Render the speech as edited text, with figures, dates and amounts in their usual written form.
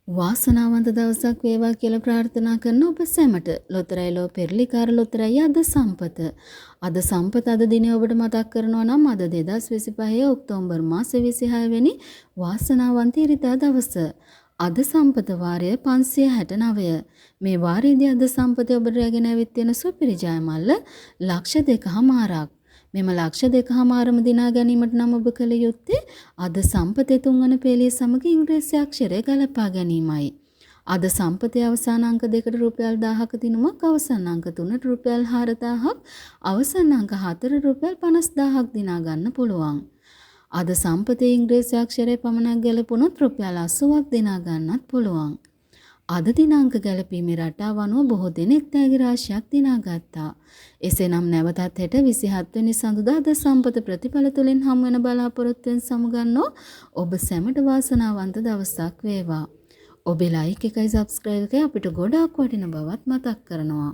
වාසනාවන්ත දවසක් වේවා කියලා ප්‍රාර්ථනා කරන ඔබ සැමට ලොතරැයිලෝ පෙරලිකාර ලොතරැයි අද සම්පත. අද සම්පත අද දිනේ ඔබට මතක් කරනවා නම් අද 2025 ඔක්තෝබර් මාසේ 26 වෙනි වාසනාවන්ත ඉරිදා දවස. අද සම්පත වාරය 569. මේ වාරයේදී අද සම්පතේ ඔබට රැගෙන ඇවිත් තියෙන සුපිරි ජයමල්ල ලක්ෂ 2මාරක්. මෙම ලක්ෂ 2මාරම දිනා ගැනීමට නම් ඔබ කළ යුත්තේ අද සම්පතේ තුන්වන පේළිය සමග ඉංග්‍රීසි අක්ෂරය ගලපා ගැනීමයි. අද සම්පතේ අවසාන අංක 2ට රුපියල් 1000ක දිනුමක්, අවසාන අංක 3ට රුපියල් 4000ක්, අවසාන අංක 4ට රුපියල් 50000ක් දිනා ගන්න පුළුවන්. අද සම්පතේ ඉංග්‍රීසි අක්ෂරය පමණක් ගැලපුණොත් රුපියල් 80ක් දිනා ගන්නත් පුළුවන්. අද දිනාංක ගැලපීමේ රටාව අනුව බොහෝ දෙනෙක් තෑගි රාශියක් දිනාගත්තා. එසේනම් නැවතත් හෙට 27 වෙනි සඳුදා අද සම්පත ප්‍රතිඵල තුලින් හමු වෙන බලාපොරොත්තුවෙන් සමුගන්නෝ ඔබ සැමට වාසනාවන්ත දවසක් වේවා. ඔබේ ලයික් එකයි සබ්ස්ක්‍රයිබ් එකයි අපිට ගොඩාක් වටින බවත් මතක් කරනවා.